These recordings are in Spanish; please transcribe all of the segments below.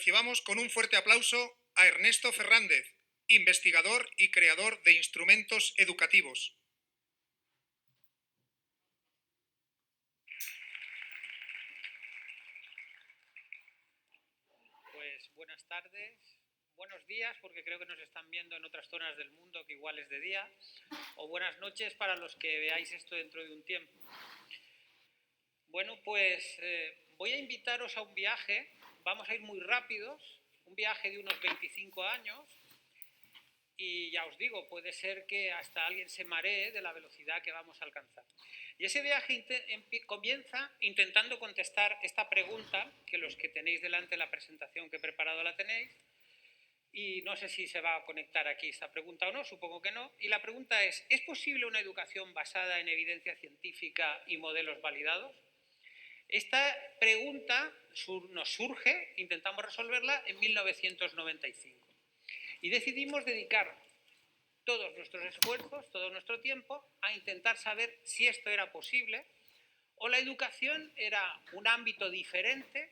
Recibamos con un fuerte aplauso a Ernesto Fernández, investigador y creador de instrumentos educativos. Pues buenas tardes, buenos días, porque creo que nos están viendo en otras zonas del mundo que igual es de día, o buenas noches para los que veáis esto dentro de un tiempo. Bueno, pues voy a invitaros a un viaje, vamos a ir muy rápidos, un viaje de unos 25 años, y ya os digo, puede ser que hasta alguien se maree de la velocidad que vamos a alcanzar. Y ese viaje comienza intentando contestar esta pregunta, que los que tenéis delante la presentación que he preparado la tenéis, y no sé si se va a conectar aquí esta pregunta o no, supongo que no. Y la pregunta ¿es posible una educación basada en evidencia científica y modelos validados? Esta pregunta nos surge, intentamos resolverla en 1995. Y decidimos dedicar todos nuestros esfuerzos, todo nuestro tiempo, a intentar saber si esto era posible o la educación era un ámbito diferente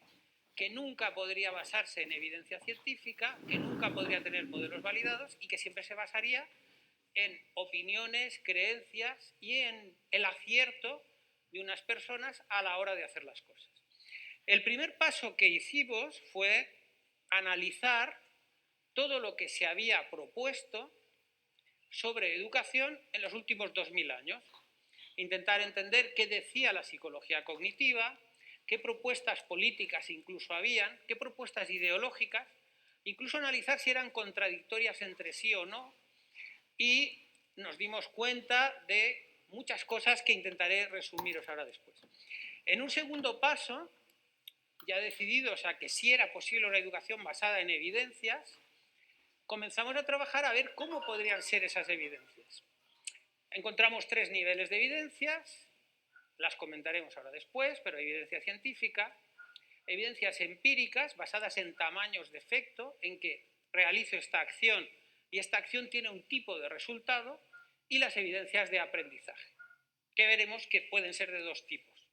que nunca podría basarse en evidencia científica, que nunca podría tener modelos validados y que siempre se basaría en opiniones, creencias y en el acierto de unas personas a la hora de hacer las cosas. El primer paso que hicimos fue analizar todo lo que se había propuesto sobre educación en los últimos 2000 años. Intentar entender qué decía la psicología cognitiva, qué propuestas políticas incluso habían, qué propuestas ideológicas, incluso analizar si eran contradictorias entre sí o no, y nos dimos cuenta de muchas cosas que intentaré resumiros ahora después. En un segundo paso, ya decididos a que sí era posible una educación basada en evidencias, comenzamos a trabajar a ver cómo podrían ser esas evidencias. Encontramos 3 niveles de evidencias, las comentaremos ahora después, pero evidencia científica, evidencias empíricas basadas en tamaños de efecto, en que realizo esta acción y esta acción tiene un tipo de resultado, y las evidencias de aprendizaje, que veremos que pueden ser de 2 tipos.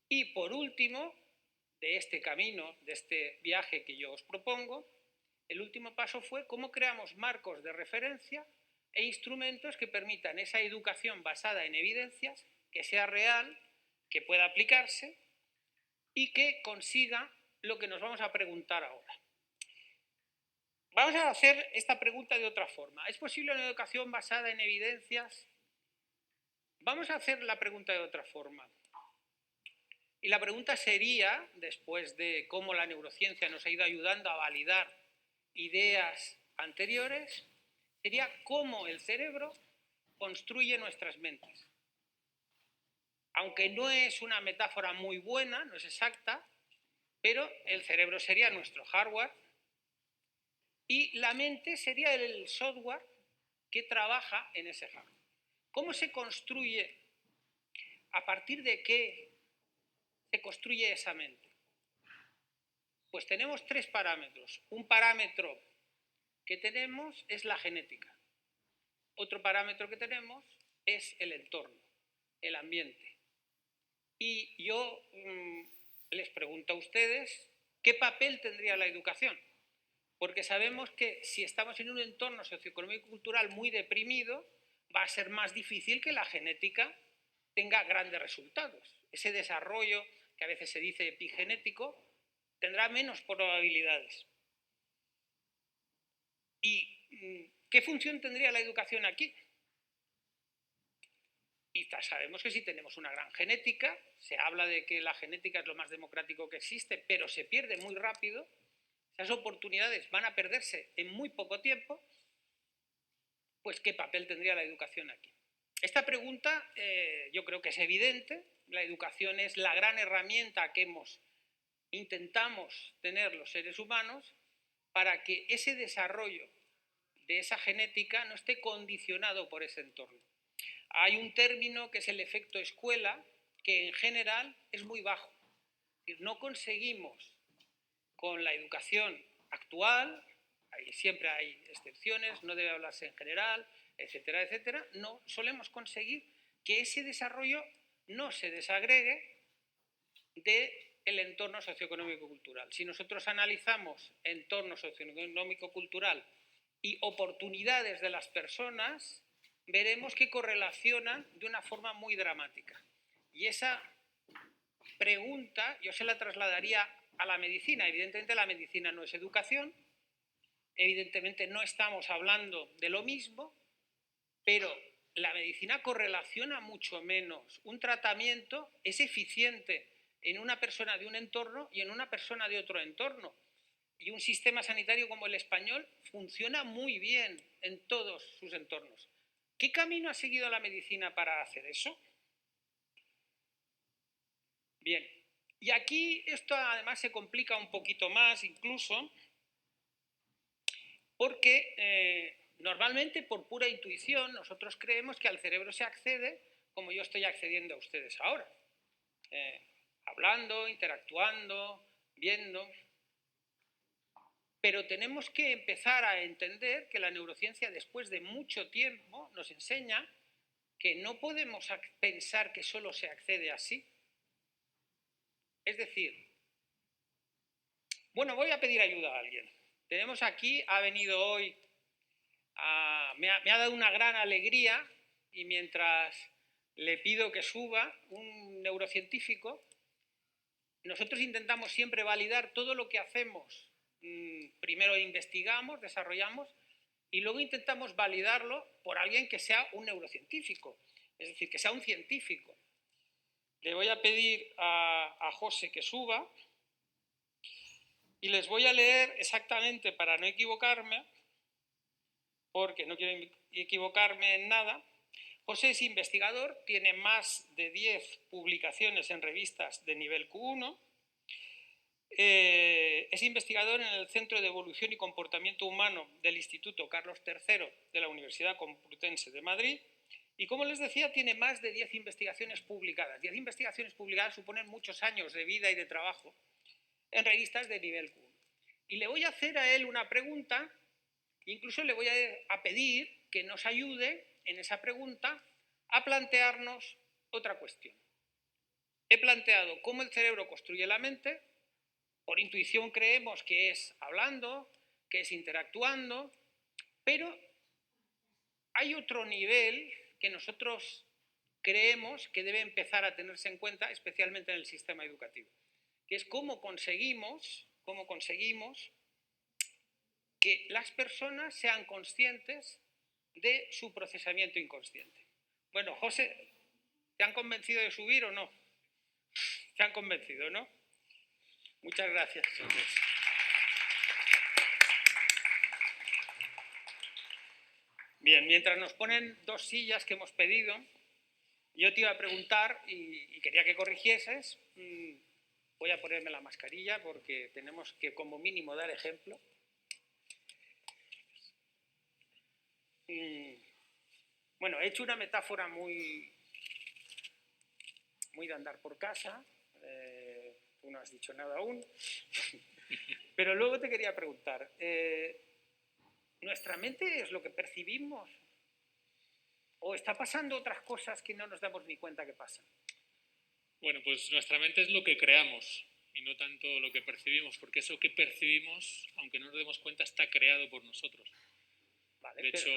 Y por último, de este camino, de este viaje que yo os propongo, el último paso fue cómo creamos marcos de referencia e instrumentos que permitan esa educación basada en evidencias, que sea real, que pueda aplicarse y que consiga lo que nos vamos a preguntar ahora. Vamos a hacer esta pregunta de otra forma. ¿Es posible una educación basada en evidencias? Vamos a hacer la pregunta de otra forma. Y la pregunta sería, después de cómo la neurociencia nos ha ido ayudando a validar ideas anteriores, sería cómo el cerebro construye nuestras mentes. Aunque no es una metáfora muy buena, no es exacta, pero el cerebro sería nuestro hardware y la mente sería el software que trabaja en ese hardware. ¿Cómo se construye? ¿A partir de qué se construye esa mente? Pues tenemos 3 parámetros. Un parámetro que tenemos es la genética. Otro parámetro que tenemos es el entorno, el ambiente. Y yo les pregunto a ustedes, ¿qué papel tendría la educación? Porque sabemos que si estamos en un entorno socioeconómico y cultural muy deprimido, va a ser más difícil que la genética tenga grandes resultados. Ese desarrollo, que a veces se dice epigenético, tendrá menos probabilidades. ¿Y qué función tendría la educación aquí? Y sabemos que si tenemos una gran genética, se habla de que la genética es lo más democrático que existe, pero se pierde muy rápido, esas oportunidades van a perderse en muy poco tiempo, pues ¿qué papel tendría la educación aquí? Esta pregunta yo creo que es evidente. La educación es la gran herramienta que intentamos tener los seres humanos para que ese desarrollo de esa genética no esté condicionado por ese entorno. Hay un término que es el efecto escuela, que en general es muy bajo. No conseguimos con la educación actual, siempre hay excepciones, no debe hablarse en general, etcétera, etcétera, no solemos conseguir que ese desarrollo no se desagregue de el entorno socioeconómico-cultural. Si nosotros analizamos entorno socioeconómico-cultural y oportunidades de las personas, veremos que correlacionan de una forma muy dramática. Y esa pregunta yo se la trasladaría a la medicina. Evidentemente la medicina no es educación, evidentemente no estamos hablando de lo mismo, pero la medicina correlaciona mucho menos. Un tratamiento es eficiente en una persona de un entorno y en una persona de otro entorno. Y un sistema sanitario como el español funciona muy bien en todos sus entornos. ¿Qué camino ha seguido la medicina para hacer eso? Bien, y aquí esto además se complica un poquito más incluso porque normalmente por pura intuición nosotros creemos que al cerebro se accede como yo estoy accediendo a ustedes ahora, hablando, interactuando, viendo. Pero tenemos que empezar a entender que la neurociencia después de mucho tiempo nos enseña que no podemos pensar que solo se accede así. Es decir, bueno, voy a pedir ayuda a alguien. Tenemos aquí, ha venido hoy, me ha dado una gran alegría y mientras le pido que suba un neurocientífico, nosotros intentamos siempre validar todo lo que hacemos. Primero investigamos, desarrollamos y luego intentamos validarlo por alguien que sea un neurocientífico, es decir, que sea un científico. Le voy a pedir a José que suba y les voy a leer exactamente para no equivocarme, porque no quiero equivocarme en nada. José es investigador, tiene más de 10 publicaciones en revistas de nivel Q1. Es investigador en el Centro de Evolución y Comportamiento Humano del Instituto Carlos III de la Universidad Complutense de Madrid y, como les decía, tiene más de 10 investigaciones publicadas. 10 investigaciones publicadas suponen muchos años de vida y de trabajo en revistas de nivel Q1. Y le voy a hacer a él una pregunta, incluso le voy a pedir que nos ayude en esa pregunta a plantearnos otra cuestión. He planteado cómo el cerebro construye la mente. Por intuición creemos que es hablando, que es interactuando, pero hay otro nivel que nosotros creemos que debe empezar a tenerse en cuenta, especialmente en el sistema educativo, que es cómo conseguimos que las personas sean conscientes de su procesamiento inconsciente. Bueno, José, ¿te han convencido de subir o no? ¿Te han convencido, no? Muchas gracias. Bien, mientras nos ponen 2 sillas que hemos pedido, yo te iba a preguntar y quería que corrigieses. Voy a ponerme la mascarilla porque tenemos que como mínimo dar ejemplo. Bueno, he hecho una metáfora muy de andar por casa. Tú no has dicho nada aún. Pero luego te quería preguntar, ¿nuestra mente es lo que percibimos? ¿O está pasando otras cosas que no nos damos ni cuenta que pasan? Bueno, pues nuestra mente es lo que creamos y no tanto lo que percibimos, porque eso que percibimos, aunque no nos demos cuenta, está creado por nosotros. Vale, de hecho,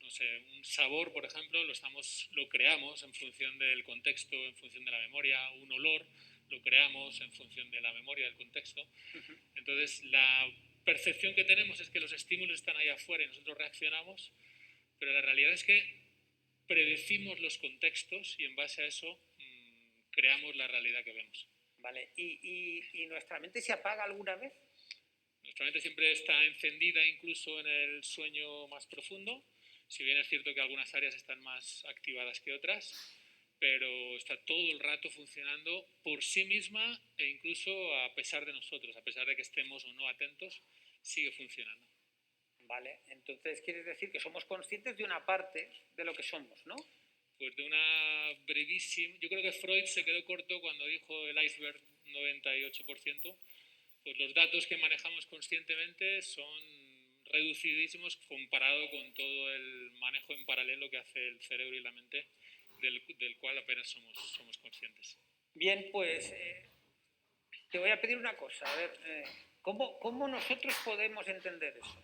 no sé, un sabor, por ejemplo, lo creamos en función del contexto, en función de la memoria. Un olor lo creamos en función de la memoria, del contexto. Entonces, la percepción que tenemos es que los estímulos están ahí afuera y nosotros reaccionamos, pero la realidad es que predecimos los contextos y en base a eso creamos la realidad que vemos. Vale, ¿y nuestra mente se apaga alguna vez? Nuestra mente siempre está encendida incluso en el sueño más profundo, si bien es cierto que algunas áreas están más activadas que otras, pero está todo el rato funcionando por sí misma e incluso a pesar de nosotros, a pesar de que estemos o no atentos, sigue funcionando. Vale, entonces quieres decir que somos conscientes de una parte de lo que somos, ¿no? Pues de una brevísima... Yo creo que Freud se quedó corto cuando dijo el iceberg 98%. Pues los datos que manejamos conscientemente son reducidísimos comparado con todo el manejo en paralelo que hace el cerebro y la mente, del cual apenas somos conscientes. Bien, pues te voy a pedir una cosa, a ver, ¿cómo nosotros podemos entender eso?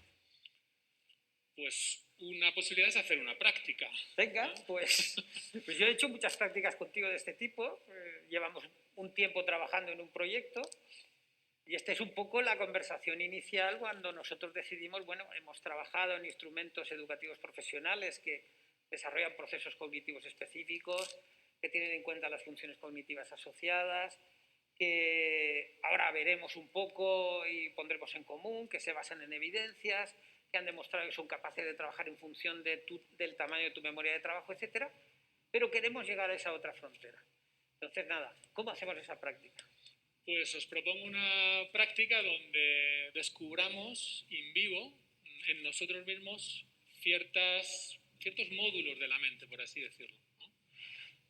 Pues una posibilidad es hacer una práctica. Venga, ¿no? pues yo he hecho muchas prácticas contigo de este tipo, llevamos un tiempo trabajando en un proyecto y esta es un poco la conversación inicial cuando nosotros decidimos, bueno, hemos trabajado en instrumentos educativos profesionales que desarrollan procesos cognitivos específicos, que tienen en cuenta las funciones cognitivas asociadas, que ahora veremos un poco y pondremos en común, que se basan en evidencias, que han demostrado que son capaces de trabajar en función del tamaño de tu memoria de trabajo, etcétera, pero queremos llegar a esa otra frontera. Entonces, nada, ¿cómo hacemos esa práctica? Pues os propongo una práctica donde descubramos in vivo en nosotros mismos ciertos módulos de la mente, por así decirlo, ¿no?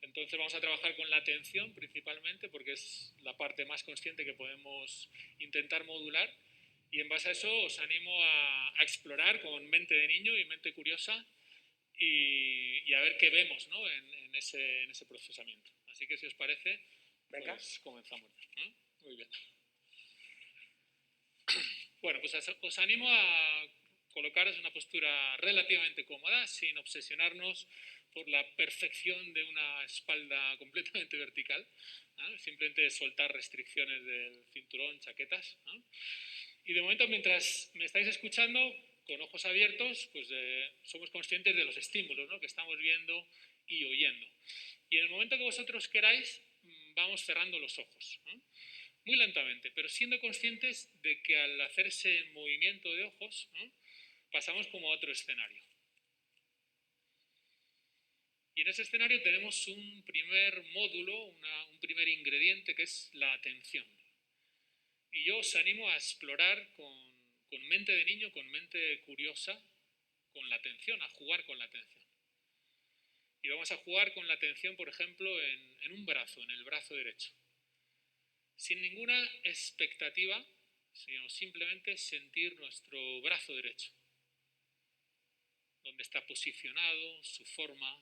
Entonces vamos a trabajar con la atención principalmente porque es la parte más consciente que podemos intentar modular y en base a eso os animo a explorar con mente de niño y mente curiosa y a ver qué vemos, ¿no? en ese procesamiento. Así que si os parece, pues comenzamos, ¿no? Muy bien. Bueno, pues os animo a colocaros en una postura relativamente cómoda, sin obsesionarnos por la perfección de una espalda completamente vertical, ¿no? Simplemente soltar restricciones del cinturón, chaquetas, ¿no? Y de momento, mientras me estáis escuchando, con ojos abiertos, pues somos conscientes de los estímulos, ¿no? que estamos viendo y oyendo. Y en el momento que vosotros queráis, vamos cerrando los ojos, ¿no? Muy lentamente, pero siendo conscientes de que al hacer ese movimiento de ojos, ¿no? pasamos como a otro escenario. Y en ese escenario tenemos un primer módulo, un primer ingrediente que es la atención. Y yo os animo a explorar con mente de niño, con mente curiosa, con la atención, a jugar con la atención. Y vamos a jugar con la atención, por ejemplo, en un brazo, en el brazo derecho. Sin ninguna expectativa, sino simplemente sentir nuestro brazo derecho. Dónde está posicionado, su forma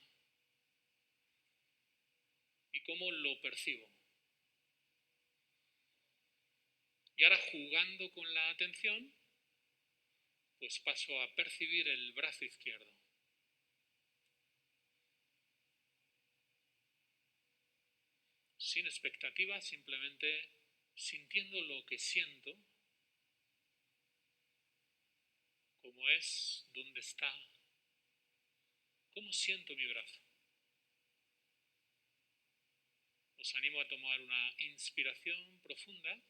y cómo lo percibo. Y ahora jugando con la atención, pues paso a percibir el brazo izquierdo. Sin expectativa, simplemente sintiendo lo que siento, cómo es, dónde está, cómo siento mi brazo. Os animo a tomar una inspiración profunda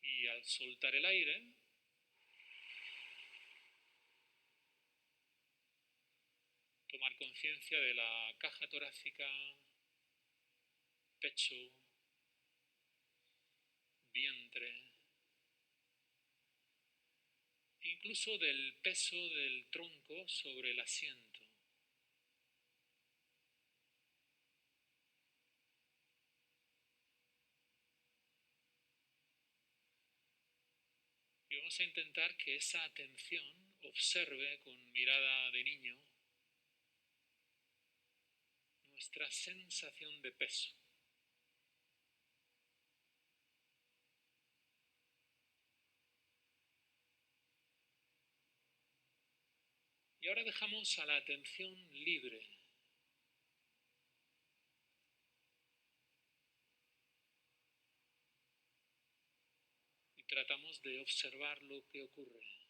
y al soltar el aire, tomar conciencia de la caja torácica, pecho, vientre, incluso del peso del tronco sobre el asiento. Y vamos a intentar que esa atención observe con mirada de niño nuestra sensación de peso. Y ahora dejamos a la atención libre. Y tratamos de observar lo que ocurre.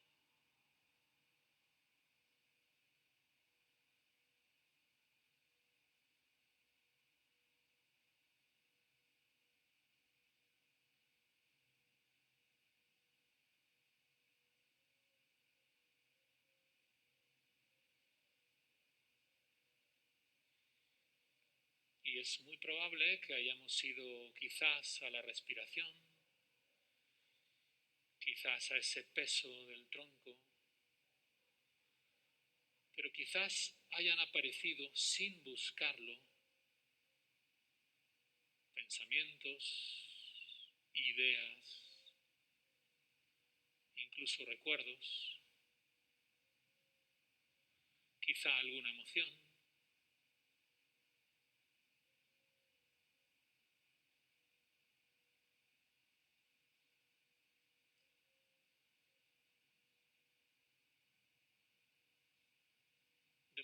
Y es muy probable que hayamos ido quizás a la respiración, quizás a ese peso del tronco, pero quizás hayan aparecido sin buscarlo pensamientos, ideas, incluso recuerdos, quizá alguna emoción.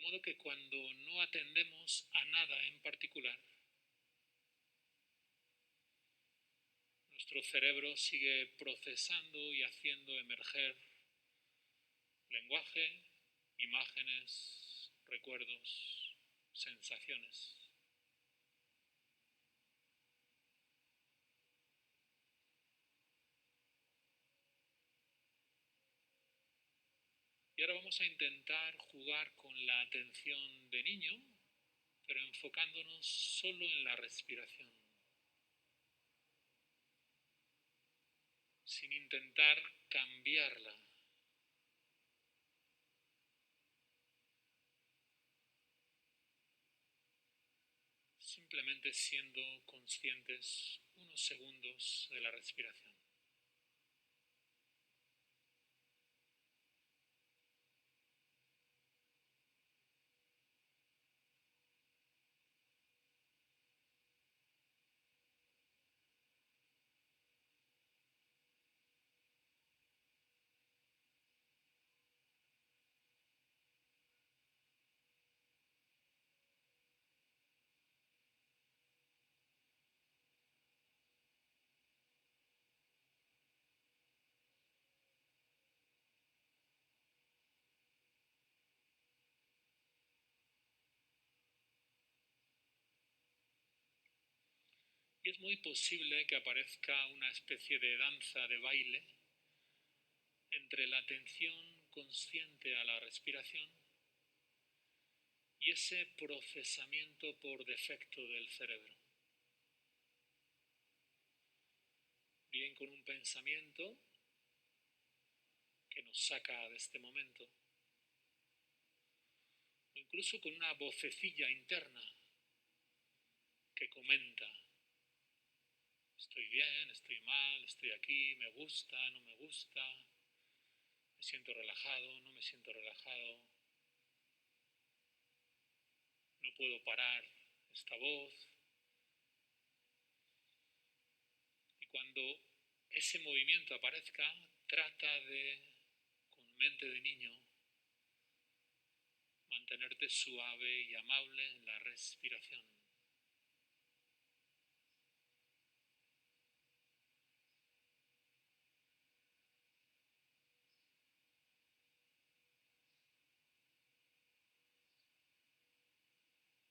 modo que cuando no atendemos a nada en particular, nuestro cerebro sigue procesando y haciendo emerger lenguaje, imágenes, recuerdos, sensaciones. Y ahora vamos a intentar jugar con la atención de niño, pero enfocándonos solo en la respiración, sin intentar cambiarla. Simplemente siendo conscientes unos segundos de la respiración. Y es muy posible que aparezca una especie de danza, de baile, entre la atención consciente a la respiración y ese procesamiento por defecto del cerebro. Bien con un pensamiento que nos saca de este momento, o incluso con una vocecilla interna que comenta: estoy bien, estoy mal, estoy aquí, me gusta, no me gusta, me siento relajado, no me siento relajado, no puedo parar esta voz. Y cuando ese movimiento aparezca, trata de, con mente de niño, mantenerte suave y amable en la respiración.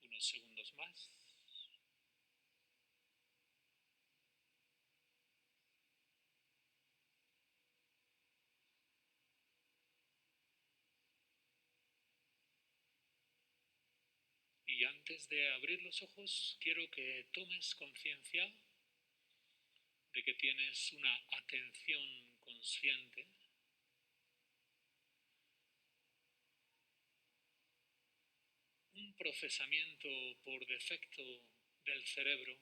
Unos segundos más. Y antes de abrir los ojos, quiero que tomes conciencia de que tienes una atención consciente, un procesamiento por defecto del cerebro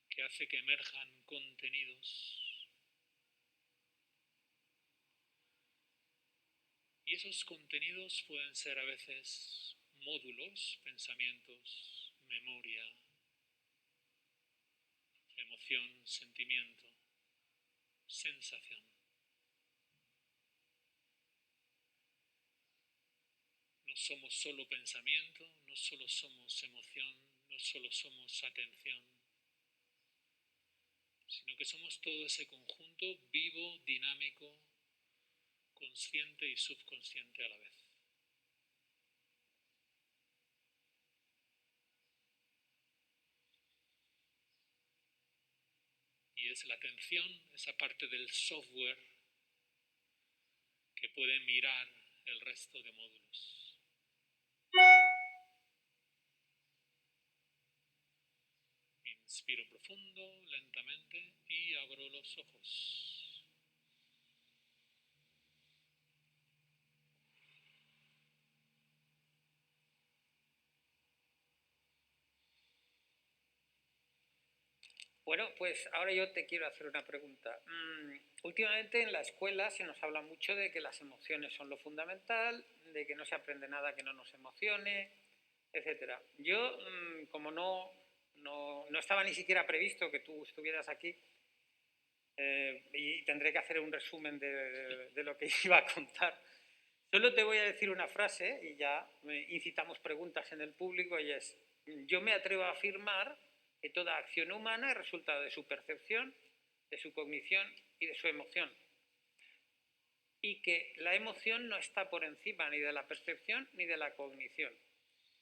que hace que emerjan contenidos. Y esos contenidos pueden ser a veces módulos, pensamientos, memoria, emoción, sentimiento, sensación. No somos solo pensamiento, no solo somos emoción, no solo somos atención, sino que somos todo ese conjunto vivo, dinámico, consciente y subconsciente a la vez. Y es la atención, esa parte del software que puede mirar el resto de módulos. Inspiro profundo, lentamente, y abro los ojos. Bueno, pues ahora yo te quiero hacer una pregunta. Últimamente en la escuela se nos habla mucho de que las emociones son lo fundamental, de que no se aprende nada que no nos emocione, etc. Yo, como no estaba ni siquiera previsto que tú estuvieras aquí, y tendré que hacer un resumen de lo que iba a contar, Solo te voy a decir una frase y ya incitamos preguntas en el público y es: yo me atrevo a afirmar que toda acción humana es resultado de su percepción, de su cognición y de su emoción. Y que la emoción no está por encima ni de la percepción ni de la cognición.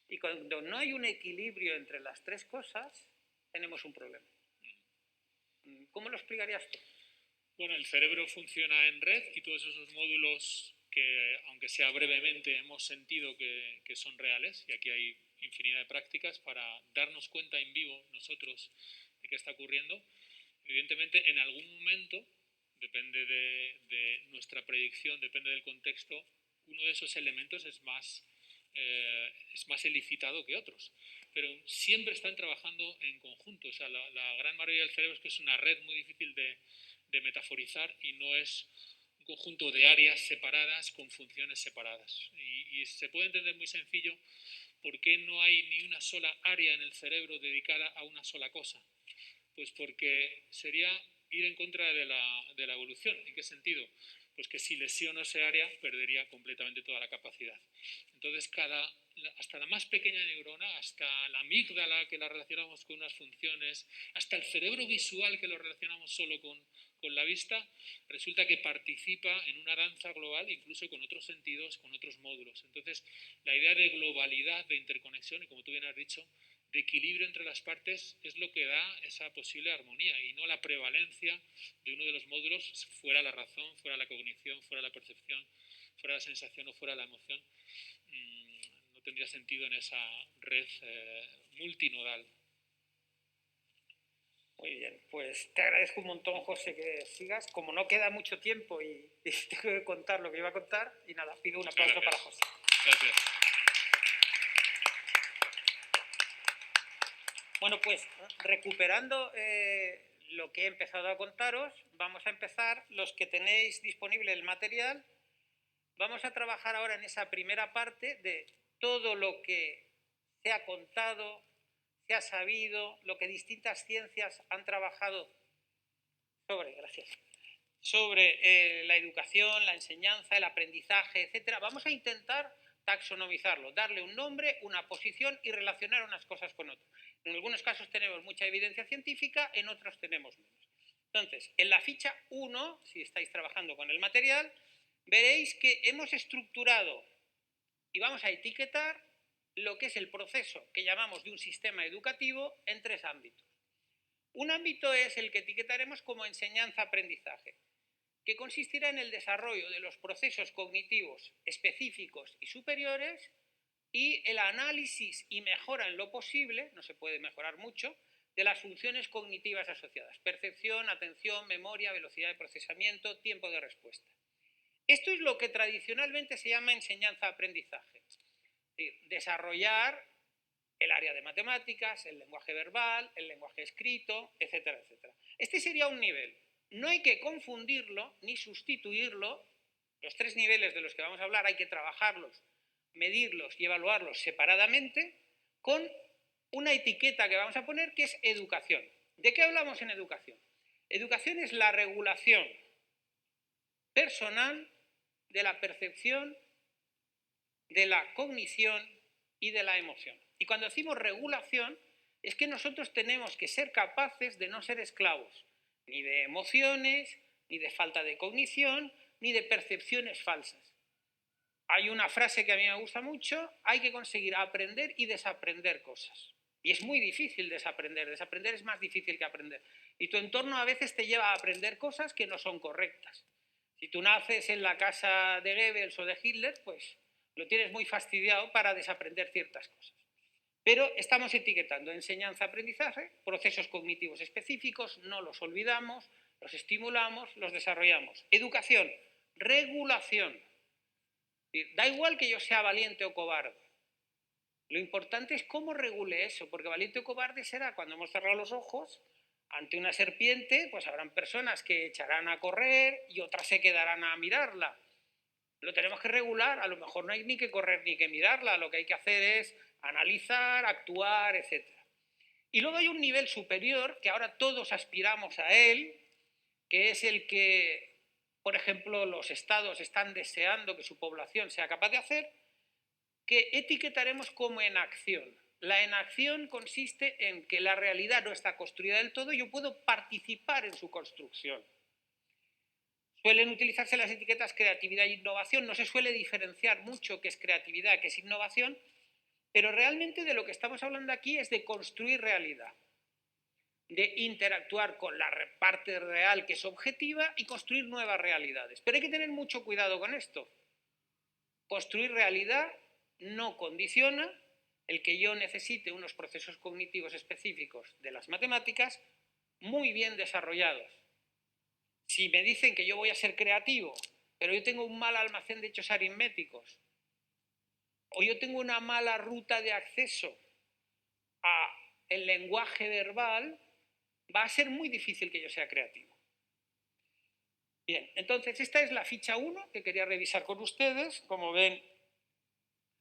Y cuando no hay un equilibrio entre las tres cosas, tenemos un problema. ¿Cómo lo explicarías tú? Bueno, el cerebro funciona en red y todos esos módulos que, aunque sea brevemente, hemos sentido que son reales, y aquí hay infinidad de prácticas para darnos cuenta en vivo nosotros de qué está ocurriendo, evidentemente en algún momento, depende de nuestra predicción, depende del contexto, uno de esos elementos es más elicitado que otros, pero siempre están trabajando en conjunto. O sea, la gran mayoría del cerebro es que es una red muy difícil de metaforizar y no es un conjunto de áreas separadas con funciones separadas. Y se puede entender muy sencillo por qué no hay ni una sola área en el cerebro dedicada a una sola cosa. Pues porque sería ir en contra de la evolución. ¿En qué sentido? Pues que si lesiono esa área perdería completamente toda la capacidad. Entonces, hasta la más pequeña neurona, hasta la amígdala, que la relacionamos con unas funciones, hasta el cerebro visual, que lo relacionamos solo con la vista, resulta que participa en una danza global, incluso con otros sentidos, con otros módulos. Entonces, la idea de globalidad, de interconexión, y como tú bien has dicho, de equilibrio entre las partes, es lo que da esa posible armonía, y no la prevalencia de uno de los módulos, fuera la razón, fuera la cognición, fuera la percepción, fuera la sensación o fuera la emoción. No tendría sentido en esa red multinodal. Muy bien, pues te agradezco un montón, José, que sigas. Como no queda mucho tiempo y tengo que contar lo que iba a contar, y nada, pido un aplauso para José. Gracias. Bueno, pues recuperando lo que he empezado a contaros, vamos a empezar. Los que tenéis disponible el material, vamos a trabajar ahora en esa primera parte de todo lo que se ha contado, se ha sabido, lo que distintas ciencias han trabajado sobre la educación, la enseñanza, el aprendizaje, etc. Vamos a intentar taxonomizarlo, darle un nombre, una posición y relacionar unas cosas con otras. En algunos casos tenemos mucha evidencia científica, en otros tenemos menos. Entonces, en la ficha 1, si estáis trabajando con el material, veréis que hemos estructurado y vamos a etiquetar lo que es el proceso que llamamos de un sistema educativo en tres ámbitos. Un ámbito es el que etiquetaremos como enseñanza-aprendizaje, que consistirá en el desarrollo de los procesos cognitivos específicos y superiores y el análisis y mejora en lo posible, no se puede mejorar mucho, de las funciones cognitivas asociadas: percepción, atención, memoria, velocidad de procesamiento, tiempo de respuesta. Esto es lo que tradicionalmente se llama enseñanza-aprendizaje. Es decir, desarrollar el área de matemáticas, el lenguaje verbal, el lenguaje escrito, etcétera, etcétera. Este sería un nivel. No hay que confundirlo ni sustituirlo. Los tres niveles de los que vamos a hablar hay que trabajarlos, medirlos y evaluarlos separadamente con una etiqueta que vamos a poner, que es educación. ¿De qué hablamos en educación? Educación es la regulación personal de la percepción, de la cognición y de la emoción. Y cuando decimos regulación, es que nosotros tenemos que ser capaces de no ser esclavos ni de emociones, ni de falta de cognición, ni de percepciones falsas. Hay una frase que a mí me gusta mucho: hay que conseguir aprender y desaprender cosas. Y es muy difícil desaprender es más difícil que aprender. Y tu entorno a veces te lleva a aprender cosas que no son correctas. Si tú naces en la casa de Goebbels o de Hitler, pues lo tienes muy fastidiado para desaprender ciertas cosas. Pero estamos etiquetando enseñanza-aprendizaje, procesos cognitivos específicos, no los olvidamos, los estimulamos, los desarrollamos. Educación, regulación. Da igual que yo sea valiente o cobarde. Lo importante es cómo regule eso, porque valiente o cobarde será cuando hemos cerrado los ojos ante una serpiente, pues habrán personas que echarán a correr y otras se quedarán a mirarla. Lo tenemos que regular, a lo mejor no hay ni que correr ni que mirarla, lo que hay que hacer es analizar, actuar, etc. Y luego hay un nivel superior, que ahora todos aspiramos a él, que es el que por ejemplo, los estados están deseando que su población sea capaz de hacer, que etiquetaremos como enacción. La enacción consiste en que la realidad no está construida del todo y yo puedo participar en su construcción. Suelen utilizarse las etiquetas creatividad e innovación, no se suele diferenciar mucho qué es creatividad, qué es innovación, pero realmente de lo que estamos hablando aquí es de construir realidad, de interactuar con la parte real que es objetiva y construir nuevas realidades. Pero hay que tener mucho cuidado con esto. Construir realidad no condiciona el que yo necesite unos procesos cognitivos específicos de las matemáticas muy bien desarrollados. Si me dicen que yo voy a ser creativo, pero yo tengo un mal almacén de hechos aritméticos, o yo tengo una mala ruta de acceso al lenguaje verbal, va a ser muy difícil que yo sea creativo. Bien, entonces esta es la ficha 1 que quería revisar con ustedes. Como ven,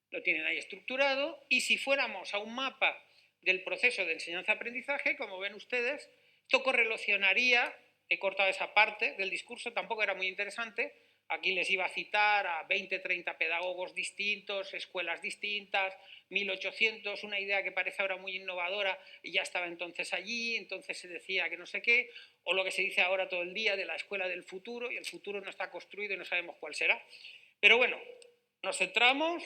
lo tienen ahí estructurado. Y si fuéramos a un mapa del proceso de enseñanza-aprendizaje, como ven ustedes, esto correlacionaría, he cortado esa parte del discurso, tampoco era muy interesante. Aquí les iba a citar a 20, 30 pedagogos distintos, escuelas distintas, 1800, una idea que parece ahora muy innovadora y ya estaba entonces allí, entonces se decía que no sé qué, o lo que se dice ahora todo el día de la escuela del futuro, y el futuro no está construido y no sabemos cuál será. Pero bueno, nos centramos,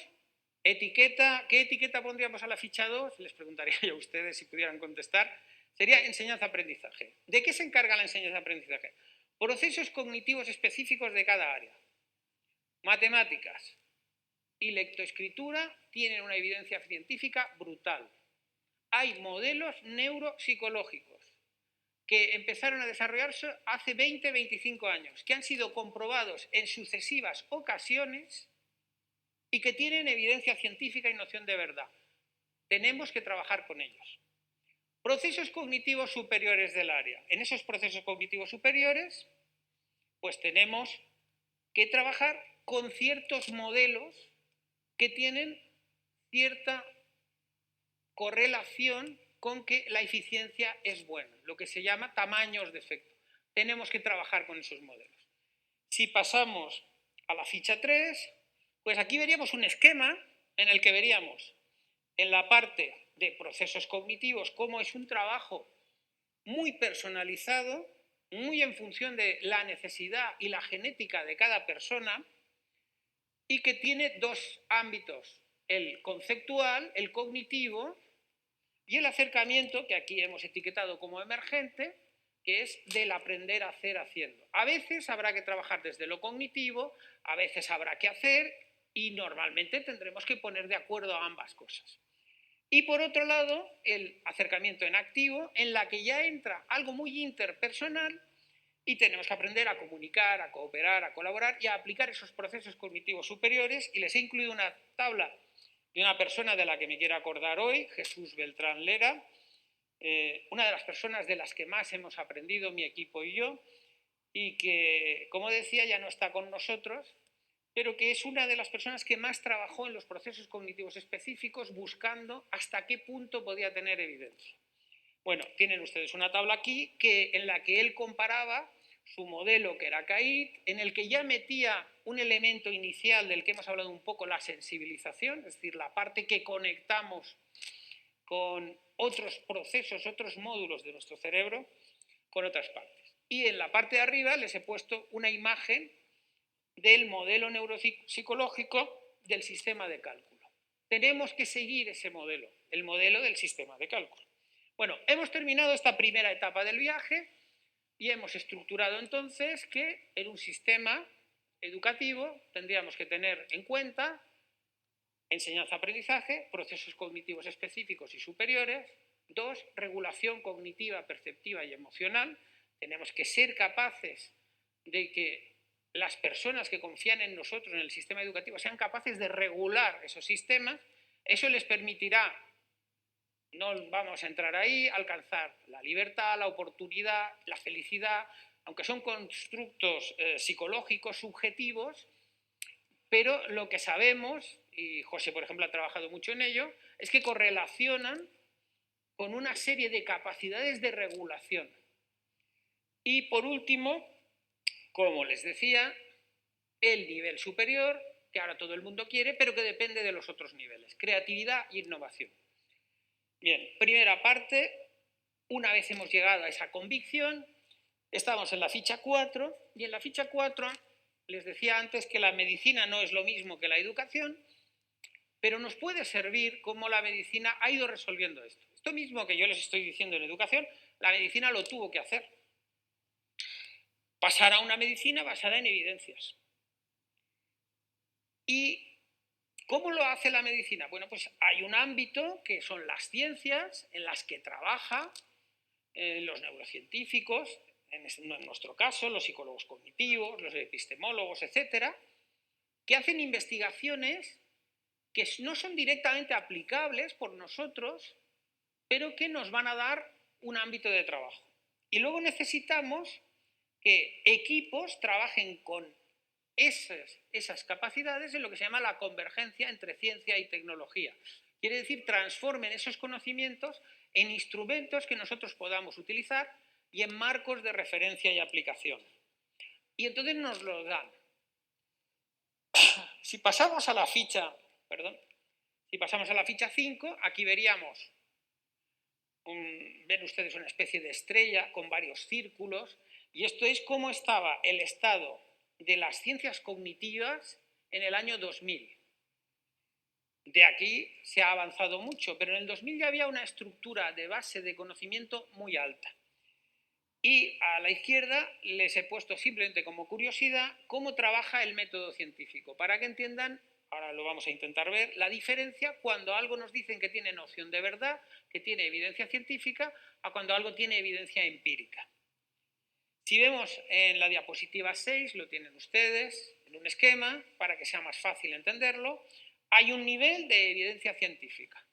etiqueta, ¿qué etiqueta pondríamos a la ficha 2? Les preguntaría yo a ustedes si pudieran contestar. Sería enseñanza-aprendizaje. ¿De qué se encarga la enseñanza-aprendizaje? Procesos cognitivos específicos de cada área. Matemáticas y lectoescritura tienen una evidencia científica brutal. Hay modelos neuropsicológicos que empezaron a desarrollarse hace 20, 25 años, que han sido comprobados en sucesivas ocasiones y que tienen evidencia científica y noción de verdad. Tenemos que trabajar con ellos. Procesos cognitivos superiores del área. En esos procesos cognitivos superiores, pues tenemos que trabajar con ciertos modelos que tienen cierta correlación con que la eficiencia es buena, lo que se llama tamaños de efecto. Tenemos que trabajar con esos modelos. Si pasamos a la ficha 3, pues aquí veríamos un esquema en el que veríamos en la parte de procesos cognitivos cómo es un trabajo muy personalizado, muy en función de la necesidad y la genética de cada persona, y que tiene dos ámbitos, el conceptual, el cognitivo, y el acercamiento, que aquí hemos etiquetado como emergente, que es del aprender a hacer haciendo. A veces habrá que trabajar desde lo cognitivo, a veces habrá que hacer, y normalmente tendremos que poner de acuerdo a ambas cosas. Y por otro lado, el acercamiento en activo, en la que ya entra algo muy interpersonal y tenemos que aprender a comunicar, a cooperar, a colaborar y a aplicar esos procesos cognitivos superiores. Y les he incluido una tabla de una persona de la que me quiero acordar hoy, Jesús Beltrán Lera, una de las personas de las que más hemos aprendido mi equipo y yo, y que, como decía, ya no está con nosotros, pero que es una de las personas que más trabajó en los procesos cognitivos específicos buscando hasta qué punto podía tener evidencia. Bueno, tienen ustedes una tabla aquí en la que él comparaba su modelo, que era CAIT, en el que ya metía un elemento inicial del que hemos hablado un poco, la sensibilización, es decir, la parte que conectamos con otros procesos, otros módulos de nuestro cerebro, con otras partes. Y en la parte de arriba les he puesto una imagen del modelo neuropsicológico del sistema de cálculo. Tenemos que seguir ese modelo, el modelo del sistema de cálculo. Bueno, hemos terminado esta primera etapa del viaje y hemos estructurado entonces que en un sistema educativo tendríamos que tener en cuenta enseñanza-aprendizaje, procesos cognitivos específicos y superiores. 2, regulación cognitiva, perceptiva y emocional. Tenemos que ser capaces de que las personas que confían en nosotros, en el sistema educativo, sean capaces de regular esos sistemas. Eso les permitirá, no vamos a entrar ahí, alcanzar la libertad, la oportunidad, la felicidad, aunque son constructos psicológicos subjetivos, pero lo que sabemos, y José, por ejemplo, ha trabajado mucho en ello, es que correlacionan con una serie de capacidades de regulación. Y por último, como les decía, el nivel superior, que ahora todo el mundo quiere, pero que depende de los otros niveles, creatividad e innovación. Bien, primera parte, una vez hemos llegado a esa convicción, estamos en la ficha 4, y en la ficha 4 les decía antes que la medicina no es lo mismo que la educación, pero nos puede servir cómo la medicina ha ido resolviendo esto. Esto mismo que yo les estoy diciendo en educación, la medicina lo tuvo que hacer. Pasar a una medicina basada en evidencias. ¿Y cómo lo hace la medicina? Bueno, pues hay un ámbito que son las ciencias en las que trabaja los neurocientíficos, en nuestro caso, los psicólogos cognitivos, los epistemólogos, etcétera, que hacen investigaciones que no son directamente aplicables por nosotros, pero que nos van a dar un ámbito de trabajo. Y luego necesitamos que equipos trabajen con esas capacidades en lo que se llama la convergencia entre ciencia y tecnología. Quiere decir, transformen esos conocimientos en instrumentos que nosotros podamos utilizar y en marcos de referencia y aplicación. Y entonces nos lo dan. Si pasamos a la ficha, si pasamos a la ficha 5, aquí veríamos, ven ustedes una especie de estrella con varios círculos, y esto es cómo estaba el estado de las ciencias cognitivas en el año 2000. De aquí se ha avanzado mucho, pero en el 2000 ya había una estructura de base de conocimiento muy alta. Y a la izquierda les he puesto simplemente como curiosidad cómo trabaja el método científico, para que entiendan, ahora lo vamos a intentar ver, la diferencia cuando algo nos dicen que tiene noción de verdad, que tiene evidencia científica, a cuando algo tiene evidencia empírica. Si vemos en la diapositiva 6, lo tienen ustedes en un esquema, para que sea más fácil entenderlo, hay un nivel de evidencia científica.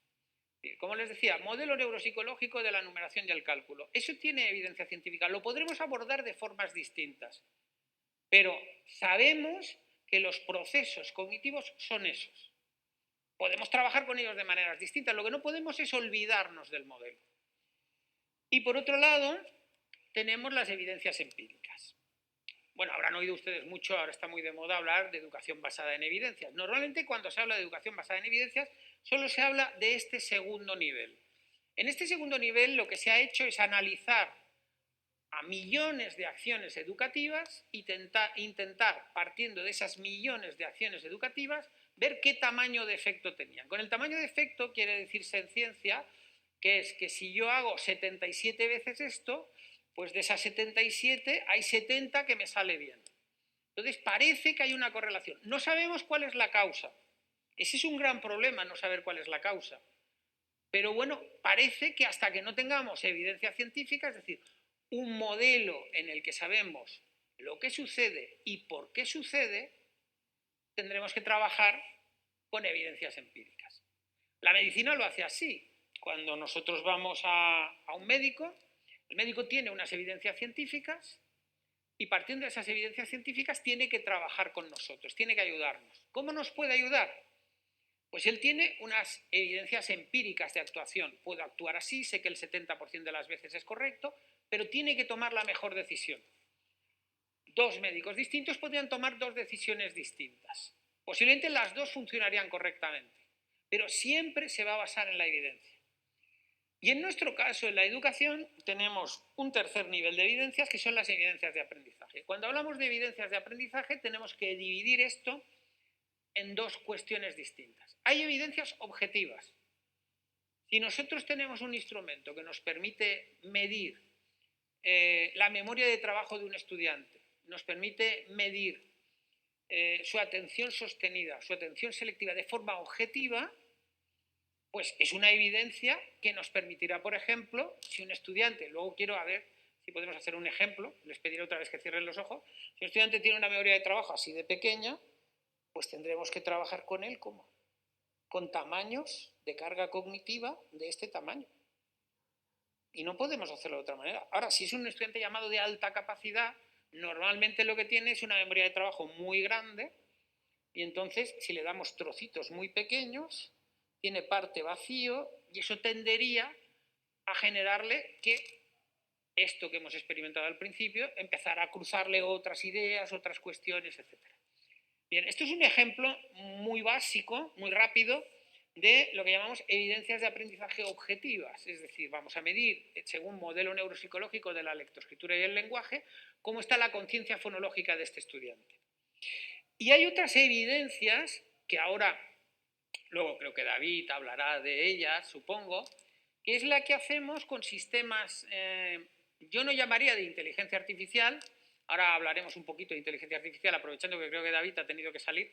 Como les decía, modelo neuropsicológico de la numeración y el cálculo. Eso tiene evidencia científica. Lo podremos abordar de formas distintas, pero sabemos que los procesos cognitivos son esos. Podemos trabajar con ellos de maneras distintas. Lo que no podemos es olvidarnos del modelo. Y por otro lado, tenemos las evidencias empíricas. Bueno, habrán oído ustedes mucho, ahora está muy de moda hablar de educación basada en evidencias. Normalmente cuando se habla de educación basada en evidencias, solo se habla de este segundo nivel. En este segundo nivel lo que se ha hecho es analizar a millones de acciones educativas e intentar, partiendo de esas millones de acciones educativas, ver qué tamaño de efecto tenían. Con el tamaño de efecto quiere decirse en ciencia que es que si yo hago 77 veces esto, pues de esas 77 hay 70 que me sale bien. Entonces parece que hay una correlación. No sabemos cuál es la causa. Ese es un gran problema, no saber cuál es la causa. Pero bueno, parece que hasta que no tengamos evidencia científica, es decir, un modelo en el que sabemos lo que sucede y por qué sucede, tendremos que trabajar con evidencias empíricas. La medicina lo hace así. Cuando nosotros vamos a un médico, el médico tiene unas evidencias científicas y partiendo de esas evidencias científicas tiene que trabajar con nosotros, tiene que ayudarnos. ¿Cómo nos puede ayudar? Pues él tiene unas evidencias empíricas de actuación. Puedo actuar así, sé que el 70% de las veces es correcto, pero tiene que tomar la mejor decisión. Dos médicos distintos podrían tomar dos decisiones distintas. Posiblemente las dos funcionarían correctamente, pero siempre se va a basar en la evidencia. Y en nuestro caso, en la educación, tenemos un tercer nivel de evidencias, que son las evidencias de aprendizaje. Cuando hablamos de evidencias de aprendizaje, tenemos que dividir esto en dos cuestiones distintas. Hay evidencias objetivas. Si nosotros tenemos un instrumento que nos permite medir la memoria de trabajo de un estudiante, nos permite medir su atención sostenida, su atención selectiva de forma objetiva, pues es una evidencia que nos permitirá, por ejemplo, si un estudiante, luego quiero a ver si podemos hacer un ejemplo, les pediré otra vez que cierren los ojos, si un estudiante tiene una memoria de trabajo así de pequeña, pues tendremos que trabajar con él ¿cómo? Con tamaños de carga cognitiva de este tamaño. Y no podemos hacerlo de otra manera. Ahora, si es un estudiante llamado de alta capacidad, normalmente lo que tiene es una memoria de trabajo muy grande y entonces si le damos trocitos muy pequeños, tiene parte vacío y eso tendería a generarle que esto que hemos experimentado al principio, empezar a cruzarle otras ideas, otras cuestiones, etc. Bien, esto es un ejemplo muy básico, muy rápido, de lo que llamamos evidencias de aprendizaje objetivas, es decir, vamos a medir, según modelo neuropsicológico de la lectoescritura y el lenguaje, cómo está la conciencia fonológica de este estudiante. Y hay otras evidencias que ahora, luego creo que David hablará de ellas, supongo, que es la que hacemos con sistemas, yo no llamaría de inteligencia artificial, ahora hablaremos un poquito de inteligencia artificial, aprovechando que creo que David ha tenido que salir.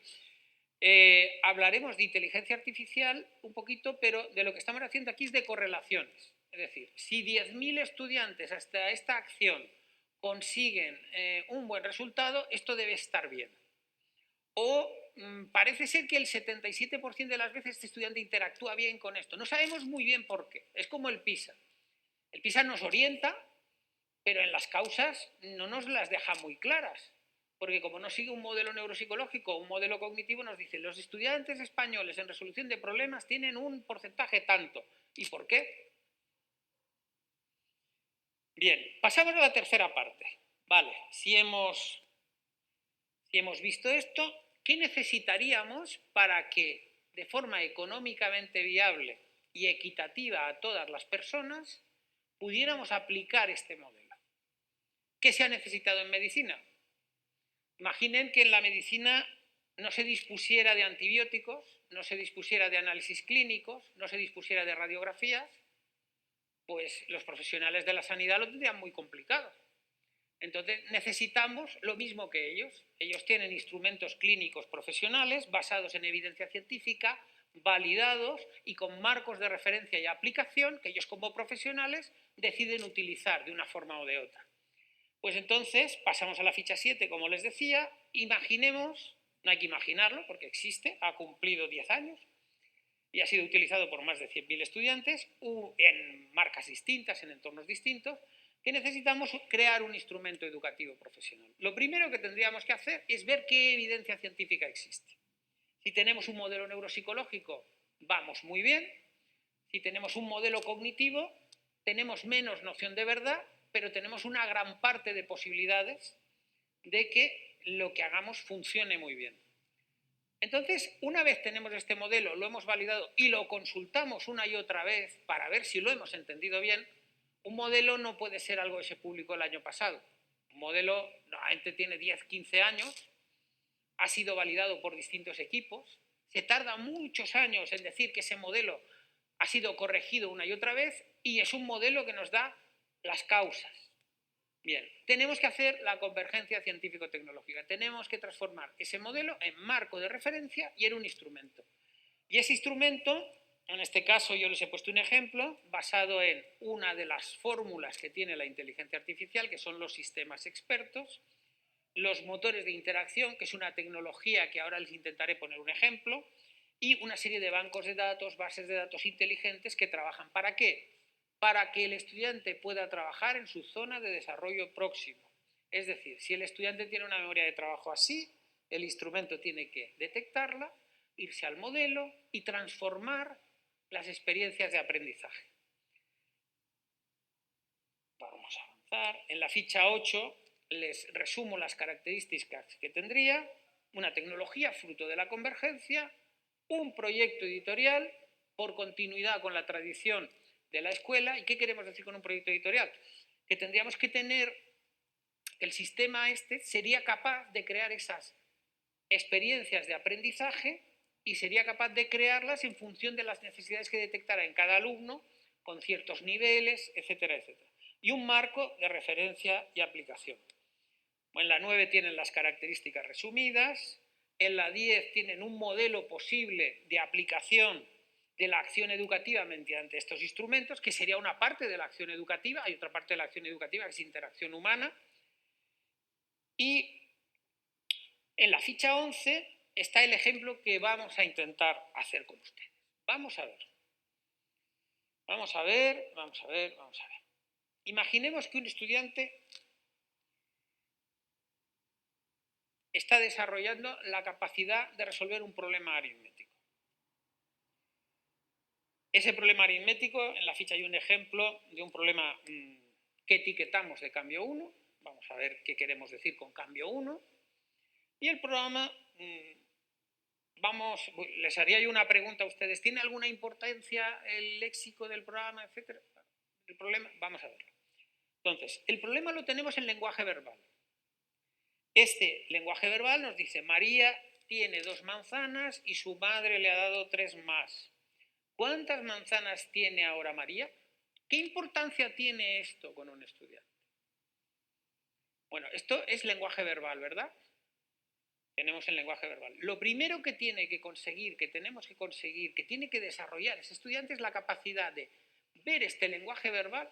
Hablaremos de inteligencia artificial un poquito, pero de lo que estamos haciendo aquí es de correlaciones. Es decir, si 10.000 estudiantes hasta esta acción consiguen un buen resultado, esto debe estar bien. O parece ser que el 77% de las veces este estudiante interactúa bien con esto. No sabemos muy bien por qué. Es como el PISA. El PISA nos orienta, pero en las causas no nos las deja muy claras. Porque como no sigue un modelo neuropsicológico, un modelo cognitivo, nos dice los estudiantes españoles en resolución de problemas tienen un porcentaje tanto. ¿Y por qué? Bien, pasamos a la tercera parte. Vale, si hemos visto esto, ¿qué necesitaríamos para que de forma económicamente viable y equitativa a todas las personas pudiéramos aplicar este modelo? ¿Qué se ha necesitado en medicina? Imaginen que en la medicina no se dispusiera de antibióticos, no se dispusiera de análisis clínicos, no se dispusiera de radiografías, pues los profesionales de la sanidad lo tendrían muy complicado. Entonces necesitamos lo mismo que ellos. Ellos tienen instrumentos clínicos profesionales basados en evidencia científica, validados y con marcos de referencia y aplicación que ellos como profesionales deciden utilizar de una forma o de otra. Pues entonces pasamos a la ficha 7, como les decía, imaginemos, no hay que imaginarlo porque existe, ha cumplido 10 años y ha sido utilizado por más de 100.000 estudiantes en marcas distintas, en entornos distintos, que necesitamos crear un instrumento educativo profesional. Lo primero que tendríamos que hacer es ver qué evidencia científica existe. Si tenemos un modelo neuropsicológico, vamos muy bien. Si tenemos un modelo cognitivo, tenemos menos noción de verdad, pero tenemos una gran parte de posibilidades de que lo que hagamos funcione muy bien. Entonces, una vez tenemos este modelo, lo hemos validado y lo consultamos una y otra vez para ver si lo hemos entendido bien, un modelo no puede ser algo que se publicó el año pasado. Un modelo normalmente tiene 10, 15 años, ha sido validado por distintos equipos, se tarda muchos años en decir que ese modelo ha sido corregido una y otra vez y es un modelo que nos da las causas. Bien, tenemos que hacer la convergencia científico-tecnológica, tenemos que transformar ese modelo en marco de referencia y en un instrumento. Y ese instrumento, en este caso yo les he puesto un ejemplo basado en una de las fórmulas que tiene la inteligencia artificial, que son los sistemas expertos, los motores de interacción, que es una tecnología que ahora les intentaré poner un ejemplo, y una serie de bancos de datos, bases de datos inteligentes que trabajan ¿para qué? Para que el estudiante pueda trabajar en su zona de desarrollo próximo. Es decir, si el estudiante tiene una memoria de trabajo así, el instrumento tiene que detectarla, irse al modelo y transformar las experiencias de aprendizaje. Vamos a avanzar. En la ficha 8 les resumo las características que tendría: una tecnología fruto de la convergencia, un proyecto editorial por continuidad con la tradición de la escuela. ¿Y qué queremos decir con un proyecto editorial? Que tendríamos que tener, que el sistema este sería capaz de crear esas experiencias de aprendizaje y sería capaz de crearlas en función de las necesidades que detectara en cada alumno, con ciertos niveles, etcétera, etcétera. Y un marco de referencia y aplicación. En la 9 tienen las características resumidas, en la 10 tienen un modelo posible de aplicación de la acción educativa mediante estos instrumentos, que sería una parte de la acción educativa. Hay otra parte de la acción educativa que es interacción humana. Y en la ficha 11 está el ejemplo que vamos a intentar hacer con ustedes. Vamos a ver. Vamos a ver. Imaginemos que un estudiante está desarrollando la capacidad de resolver un problema aritmético. Ese problema aritmético, en la ficha hay un ejemplo de un problema que etiquetamos de cambio 1, vamos a ver qué queremos decir con cambio 1, y el programa, les haría yo una pregunta a ustedes, ¿tiene alguna importancia el léxico del programa, etcétera? El problema, vamos a verlo. Entonces, el problema lo tenemos en lenguaje verbal. Este lenguaje verbal nos dice, María tiene 2 manzanas y su madre le ha dado 3 más. ¿Cuántas manzanas tiene ahora María? ¿Qué importancia tiene esto con un estudiante? Bueno, esto es lenguaje verbal, ¿verdad? Tenemos el lenguaje verbal. Lo primero que tiene que conseguir, que tenemos que conseguir, que tiene que desarrollar ese estudiante es la capacidad de ver este lenguaje verbal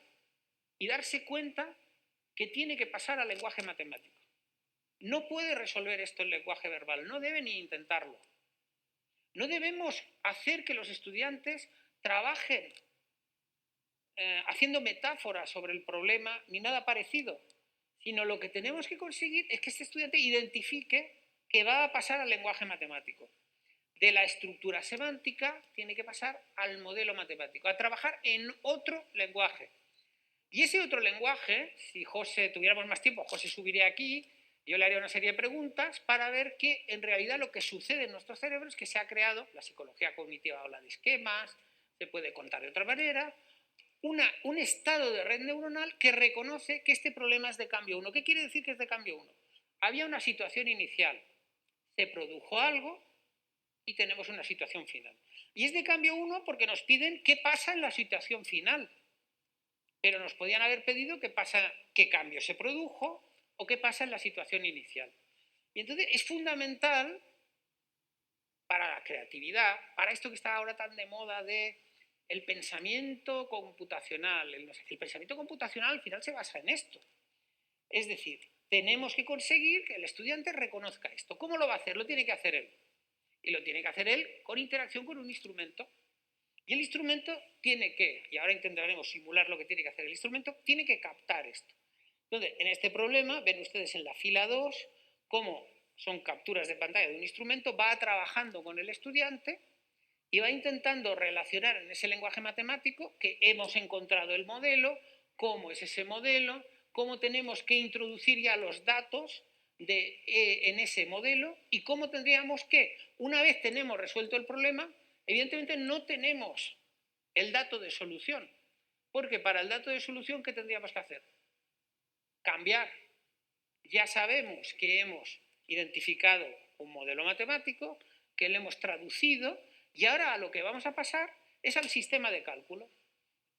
y darse cuenta que tiene que pasar al lenguaje matemático. No puede resolver esto el lenguaje verbal, no debe ni intentarlo. No debemos hacer que los estudiantes trabajen haciendo metáforas sobre el problema ni nada parecido, sino lo que tenemos que conseguir es que este estudiante identifique que va a pasar al lenguaje matemático. De la estructura semántica tiene que pasar al modelo matemático, a trabajar en otro lenguaje. Y ese otro lenguaje, si José tuviéramos más tiempo, José subiría aquí, yo le haría una serie de preguntas para ver que en realidad lo que sucede en nuestro cerebro es que se ha creado, la psicología cognitiva habla de esquemas, se puede contar de otra manera, un estado de red neuronal que reconoce que este problema es de cambio 1. ¿Qué quiere decir que es de cambio 1? Había una situación inicial, se produjo algo y tenemos una situación final. Y es de cambio 1 porque nos piden qué pasa en la situación final. Pero nos podían haber pedido qué cambio se produjo o qué pasa en la situación inicial. Y entonces es fundamental para la creatividad, para esto que está ahora tan de moda de el pensamiento computacional. El pensamiento computacional al final se basa en esto. Es decir, tenemos que conseguir que el estudiante reconozca esto. ¿Cómo lo va a hacer? Lo tiene que hacer él. Y lo tiene que hacer él con interacción con un instrumento. Y el instrumento tiene que, y ahora intentaremos simular lo que tiene que hacer el instrumento, tiene que captar esto. Entonces, en este problema, ven ustedes en la fila 2 cómo son capturas de pantalla de un instrumento, va trabajando con el estudiante y va intentando relacionar en ese lenguaje matemático que hemos encontrado el modelo, cómo es ese modelo, cómo tenemos que introducir ya los datos en ese modelo y cómo tendríamos que, una vez tenemos resuelto el problema, evidentemente no tenemos el dato de solución, porque para el dato de solución, ¿qué tendríamos que hacer? Cambiar. Ya sabemos que hemos identificado un modelo matemático, que lo hemos traducido, y ahora a lo que vamos a pasar es al sistema de cálculo.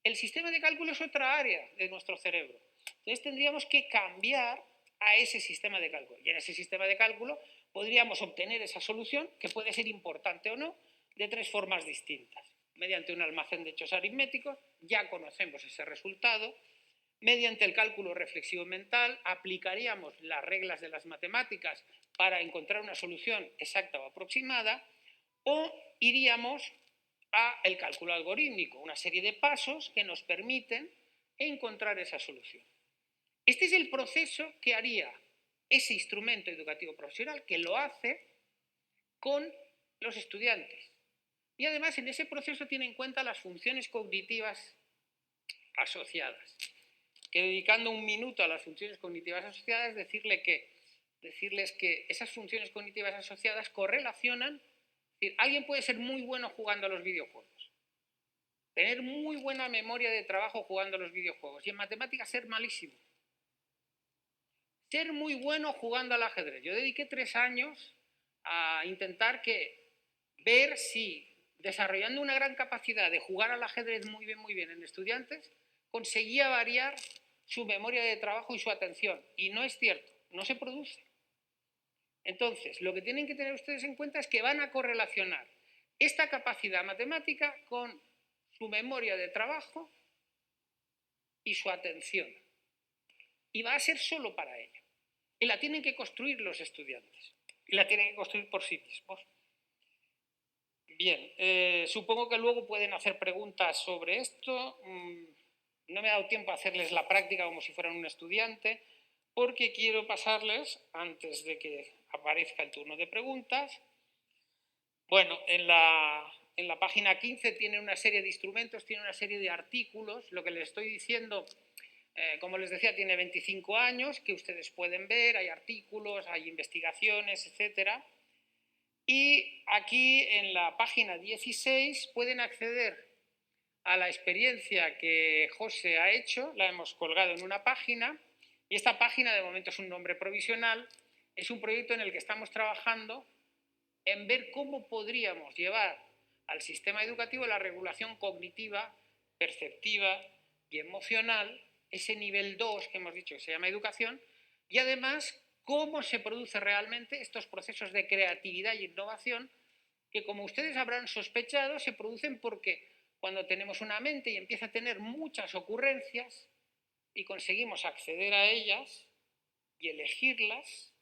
El sistema de cálculo es otra área de nuestro cerebro. Entonces tendríamos que cambiar a ese sistema de cálculo. Y en ese sistema de cálculo podríamos obtener esa solución, que puede ser importante o no, de 3 formas distintas. Mediante un almacén de hechos aritméticos, ya conocemos ese resultado. Mediante el cálculo reflexivo mental, aplicaríamos las reglas de las matemáticas para encontrar una solución exacta o aproximada, o iríamos al cálculo algorítmico, una serie de pasos que nos permiten encontrar esa solución. Este es el proceso que haría ese instrumento educativo profesional, que lo hace con los estudiantes. Y además en ese proceso tiene en cuenta las funciones cognitivas asociadas. Que dedicando un minuto a las funciones cognitivas asociadas, decirles que esas funciones cognitivas asociadas correlacionan. Es decir, alguien puede ser muy bueno jugando a los videojuegos, tener muy buena memoria de trabajo jugando a los videojuegos, y en matemáticas ser malísimo. Ser muy bueno jugando al ajedrez. Yo dediqué 3 años a intentar ver si, desarrollando una gran capacidad de jugar al ajedrez muy bien en estudiantes, conseguía variar su memoria de trabajo y su atención. Y no es cierto, no se produce. Entonces, lo que tienen que tener ustedes en cuenta es que van a correlacionar esta capacidad matemática con su memoria de trabajo y su atención. Y va a ser solo para ello. Y la tienen que construir los estudiantes. Y la tienen que construir por sí mismos. Bien, supongo que luego pueden hacer preguntas sobre esto. No me ha dado tiempo a hacerles la práctica como si fueran un estudiante, porque quiero pasarles, antes de que aparezca el turno de preguntas, bueno, en la página 15 tiene una serie de instrumentos, tiene una serie de artículos. Lo que les estoy diciendo Como les decía, tiene 25 años, que ustedes pueden ver, hay artículos, hay investigaciones, etc. Y aquí en la página 16 pueden acceder a la experiencia que José ha hecho, la hemos colgado en una página, y esta página de momento es un nombre provisional, es un proyecto en el que estamos trabajando en ver cómo podríamos llevar al sistema educativo la regulación cognitiva, perceptiva y emocional, ese nivel 2 que hemos dicho que se llama educación, y además cómo se producen realmente estos procesos de creatividad y innovación que, como ustedes habrán sospechado, se producen porque cuando tenemos una mente y empieza a tener muchas ocurrencias y conseguimos acceder a ellas y elegirlas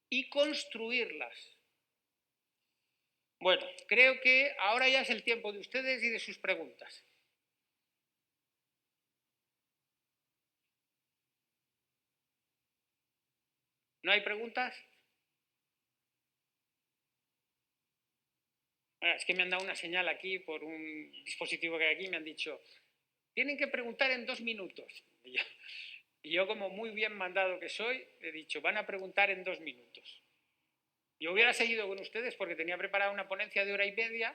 y construirlas. Bueno, creo que ahora ya es el tiempo de ustedes y de sus preguntas. ¿No hay preguntas? Es que me han dado una señal aquí por un dispositivo que hay aquí, me han dicho, tienen que preguntar en 2 minutos. Y yo, como muy bien mandado que soy, he dicho, van a preguntar en 2 minutos. Yo hubiera seguido con ustedes porque tenía preparada una ponencia de 1h30,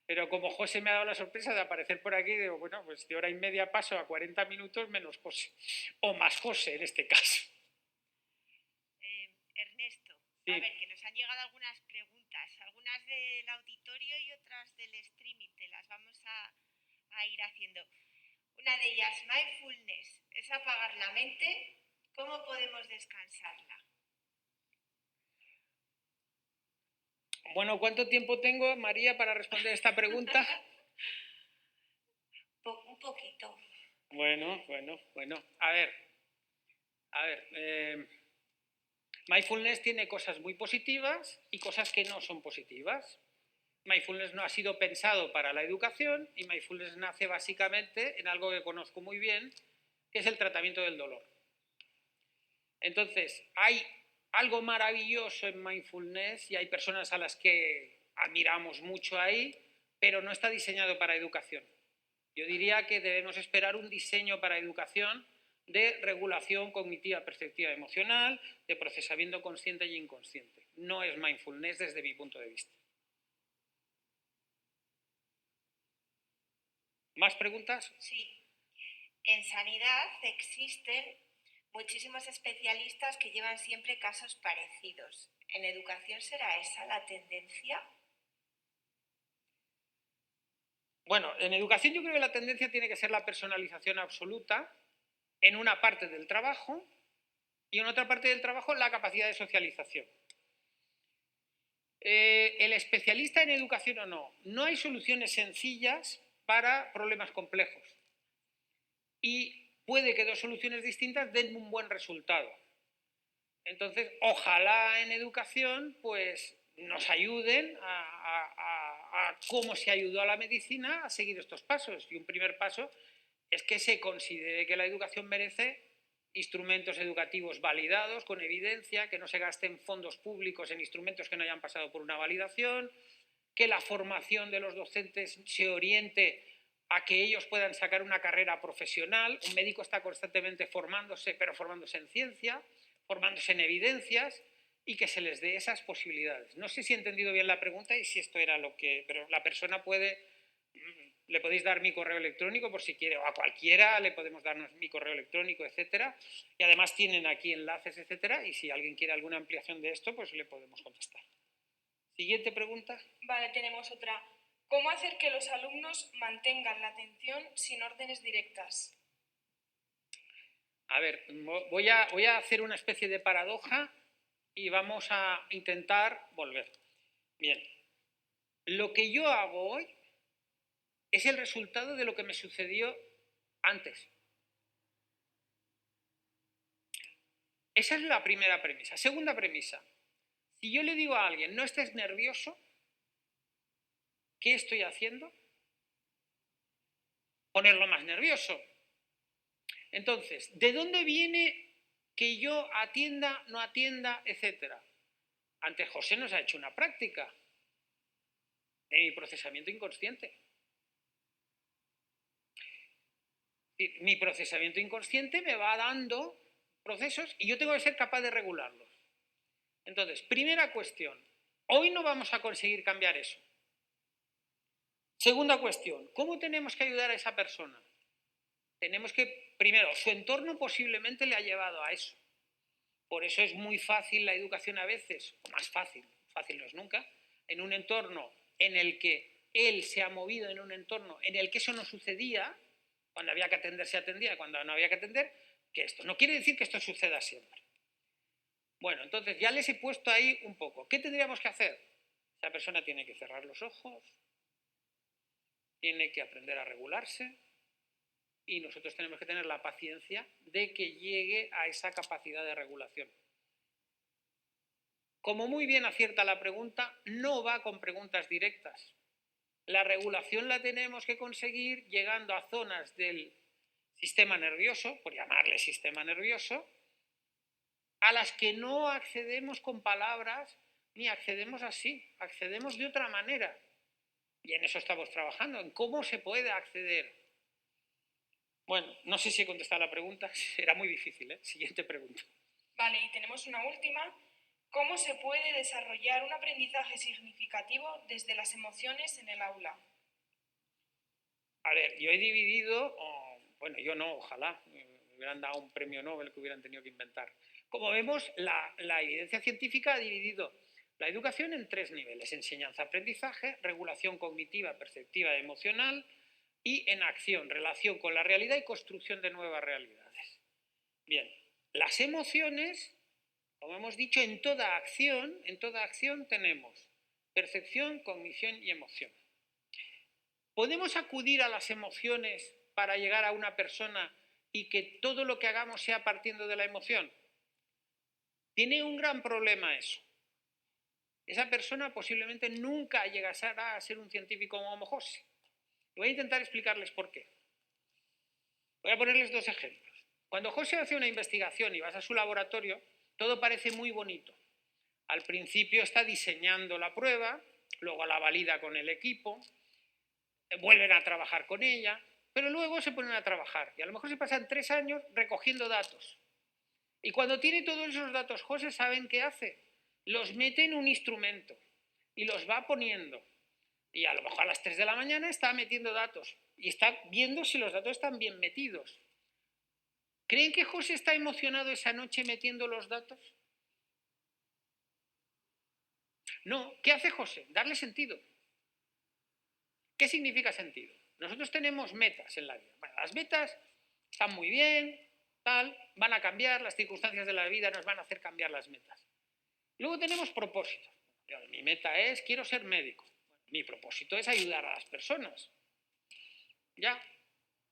pero como José me ha dado la sorpresa de aparecer por aquí, digo, bueno, pues de 1h30 paso a 40 minutos menos José, o más José en este caso. Ernesto, Sí. a ver, que nos han llegado algunas preguntas, algunas del auditorio y otras del streaming, te las vamos a ir haciendo. Una de ellas, mindfulness, ¿es apagar la mente? ¿Cómo podemos descansarla? Bueno, ¿cuánto tiempo tengo, María, para responder esta pregunta? Un poquito. Bueno. A ver. Mindfulness tiene cosas muy positivas y cosas que no son positivas. Mindfulness no ha sido pensado para la educación y mindfulness nace básicamente en algo que conozco muy bien, que es el tratamiento del dolor. Entonces, hay algo maravilloso en mindfulness y hay personas a las que admiramos mucho ahí, pero no está diseñado para educación. Yo diría que debemos esperar un diseño para educación de regulación cognitiva, perceptiva, emocional, de procesamiento consciente y inconsciente. No es mindfulness desde mi punto de vista. ¿Más preguntas? Sí. En sanidad existen muchísimos especialistas que llevan siempre casos parecidos. ¿En educación será esa la tendencia? Bueno, en educación yo creo que la tendencia tiene que ser la personalización absoluta en una parte del trabajo y en otra parte del trabajo la capacidad de socialización. El especialista en educación o no, no hay soluciones sencillas para problemas complejos. Y puede que 2 soluciones distintas den un buen resultado. Entonces, ojalá en educación pues, nos ayuden a cómo se ayudó a la medicina a seguir estos pasos. Y un primer paso es que se considere que la educación merece instrumentos educativos validados, con evidencia, que no se gasten fondos públicos en instrumentos que no hayan pasado por una validación, que la formación de los docentes se oriente a que ellos puedan sacar una carrera profesional. Un médico está constantemente formándose, pero formándose en ciencia, formándose en evidencias, y que se les dé esas posibilidades. No sé si he entendido bien la pregunta y si esto era lo que... Pero la persona puede... Le podéis dar mi correo electrónico por si quiere, o a cualquiera le podemos darnos mi correo electrónico, etcétera. Y además tienen aquí enlaces, etcétera, y si alguien quiere alguna ampliación de esto, pues le podemos contestar. Siguiente pregunta. Vale, tenemos otra. ¿Cómo hacer que los alumnos mantengan la atención sin órdenes directas? A ver, voy a hacer una especie de paradoja y vamos a intentar volver. Bien, lo que yo hago hoy es el resultado de lo que me sucedió antes. Esa es la primera premisa. Segunda premisa, si yo le digo a alguien, no estés nervioso, ¿qué estoy haciendo? Ponerlo más nervioso. Entonces, ¿de dónde viene que yo atienda, no atienda, etcétera? Antes José nos ha hecho una práctica de mi procesamiento inconsciente. Mi procesamiento inconsciente me va dando procesos y yo tengo que ser capaz de regularlos. Entonces, primera cuestión, hoy no vamos a conseguir cambiar eso. Segunda cuestión, ¿cómo tenemos que ayudar a esa persona? Tenemos que, primero, su entorno posiblemente le ha llevado a eso. Por eso es muy fácil la educación a veces, o más fácil, fácil no es nunca, en un entorno en el que él se ha movido en un entorno en el que eso no sucedía, cuando había que atender se atendía, cuando no había que atender, que esto. No quiere decir que esto suceda siempre. Bueno, entonces ya les he puesto ahí un poco. ¿Qué tendríamos que hacer? Esa persona tiene que cerrar los ojos, tiene que aprender a regularse y nosotros tenemos que tener la paciencia de que llegue a esa capacidad de regulación. Como muy bien acierta la pregunta, no va con preguntas directas. La regulación la tenemos que conseguir llegando a zonas del sistema nervioso, por llamarle sistema nervioso, a las que no accedemos con palabras ni accedemos así, accedemos de otra manera. Y en eso estamos trabajando, en cómo se puede acceder. Bueno, no sé si he contestado la pregunta, era muy difícil, ¿eh? Siguiente pregunta. Vale, y tenemos una última. ¿Cómo se puede desarrollar un aprendizaje significativo desde las emociones en el aula? A ver, yo he dividido, bueno, yo no, ojalá, me hubieran dado un premio Nobel que hubieran tenido que inventar. Como vemos, la evidencia científica ha dividido la educación en 3 niveles: enseñanza-aprendizaje, regulación cognitiva, perceptiva y emocional, y en acción, relación con la realidad y construcción de nuevas realidades. Bien, las emociones, como hemos dicho, en toda acción tenemos percepción, cognición y emoción. ¿Podemos acudir a las emociones para llegar a una persona y que todo lo que hagamos sea partiendo de la emoción? Tiene un gran problema eso. Esa persona posiblemente nunca llegará a ser un científico como José. Voy a intentar explicarles por qué. Voy a ponerles 2 ejemplos. Cuando José hace una investigación y vas a su laboratorio, todo parece muy bonito. Al principio está diseñando la prueba, luego la valida con el equipo, vuelven a trabajar con ella, pero luego se ponen a trabajar y a lo mejor se pasan 3 años recogiendo datos. Y cuando tiene todos esos datos, José, ¿saben qué hace? Los mete en un instrumento y los va poniendo. Y a lo mejor a las 3 de la mañana está metiendo datos y está viendo si los datos están bien metidos. ¿Creen que José está emocionado esa noche metiendo los datos? No. ¿Qué hace José? Darle sentido. ¿Qué significa sentido? Nosotros tenemos metas en la vida. Bueno, las metas están muy bien, tal, van a cambiar, las circunstancias de la vida nos van a hacer cambiar las metas. Luego tenemos propósitos. Mi meta es, quiero ser médico. Mi propósito es ayudar a las personas. Ya,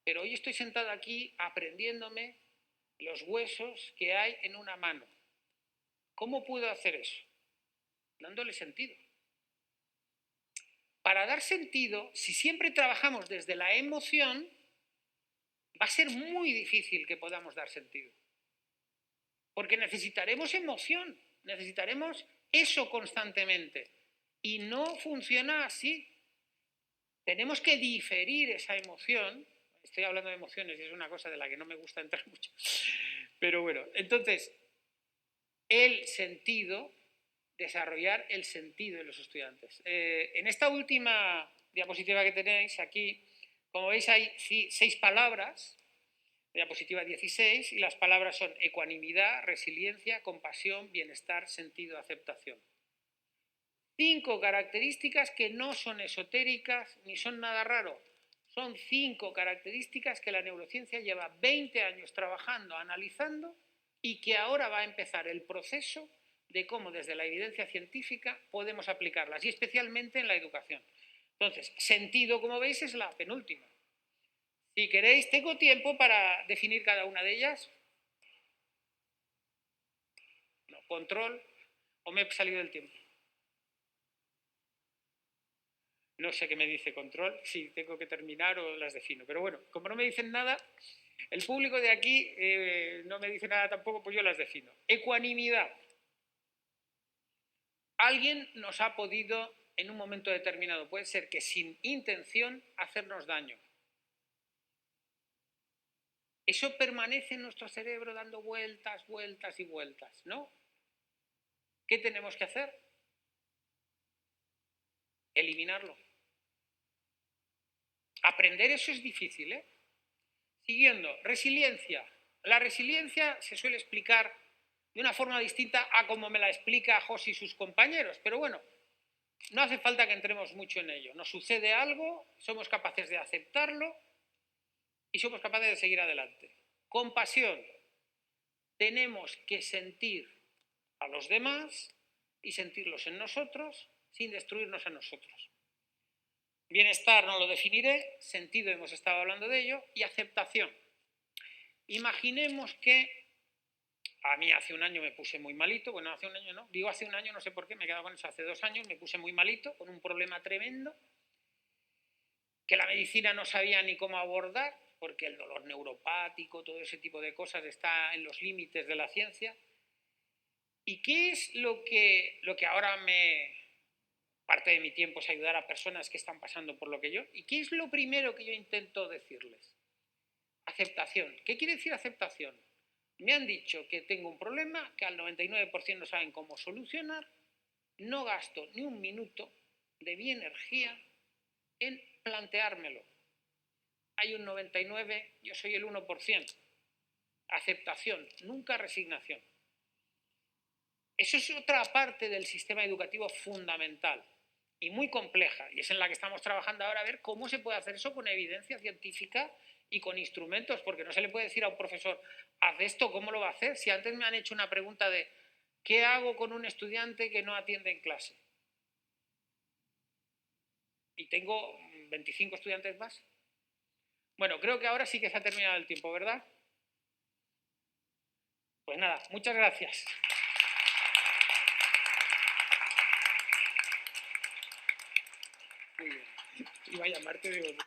pero hoy estoy sentado aquí aprendiéndome los huesos que hay en una mano. ¿Cómo puedo hacer eso? Dándole sentido. Para dar sentido, si siempre trabajamos desde la emoción, va a ser muy difícil que podamos dar sentido. Porque necesitaremos emoción, necesitaremos eso constantemente. Y no funciona así. Tenemos que diferir esa emoción. Estoy hablando de emociones y es una cosa de la que no me gusta entrar mucho. Pero bueno, entonces, el sentido, desarrollar el sentido de los estudiantes. En esta última diapositiva que tenéis aquí, como veis hay 6 palabras, diapositiva 16, y las palabras son ecuanimidad, resiliencia, compasión, bienestar, sentido, aceptación. 5 características que no son esotéricas ni son nada raro. Son 5 características que la neurociencia lleva 20 años trabajando, analizando, y que ahora va a empezar el proceso de cómo desde la evidencia científica podemos aplicarlas, y especialmente en la educación. Entonces, sentido, como veis, es la penúltima. Si queréis, tengo tiempo para definir cada una de ellas. No, control, o me he salido del tiempo. No sé qué me dice control, si tengo que terminar o las defino. Pero bueno, como no me dicen nada, el público de aquí no me dice nada tampoco, pues yo las defino. Ecuanimidad. Alguien nos ha podido, en un momento determinado, puede ser que sin intención, hacernos daño. Eso permanece en nuestro cerebro dando vueltas, vueltas y vueltas, ¿no? ¿Qué tenemos que hacer? Eliminarlo. Aprender eso es difícil, ¿eh? Siguiendo, resiliencia. La resiliencia se suele explicar de una forma distinta a como me la explica José y sus compañeros, pero bueno, no hace falta que entremos mucho en ello. Nos sucede algo, somos capaces de aceptarlo y somos capaces de seguir adelante. Compasión. Tenemos que sentir a los demás y sentirlos en nosotros sin destruirnos a nosotros. Bienestar no lo definiré, sentido hemos estado hablando de ello, y aceptación. Imaginemos que a mí hace un año me puse muy malito, bueno, hace un año no, digo hace un año, no sé por qué, me he quedado con eso, hace 2 años me puse muy malito, con un problema tremendo, que la medicina no sabía ni cómo abordar, porque el dolor neuropático, todo ese tipo de cosas está en los límites de la ciencia. ¿Y qué es lo que ahora parte de mi tiempo es ayudar a personas que están pasando por lo que yo? ¿Y qué es lo primero que yo intento decirles? Aceptación. ¿Qué quiere decir aceptación? Me han dicho que tengo un problema, que al 99% no saben cómo solucionar, no gasto ni un minuto de mi energía en planteármelo. Hay un 99%, yo soy el 1%. Aceptación, nunca resignación. Eso es otra parte del sistema educativo fundamental y muy compleja, y es en la que estamos trabajando ahora a ver cómo se puede hacer eso con evidencia científica y con instrumentos, porque no se le puede decir a un profesor, haz esto, ¿cómo lo va a hacer? Si antes me han hecho una pregunta de ¿qué hago con un estudiante que no atiende en clase? Y tengo 25 estudiantes más. Bueno, creo que ahora sí que se ha terminado el tiempo, ¿verdad? Pues nada, muchas gracias. Muy bien. Iba a llamarte, digo...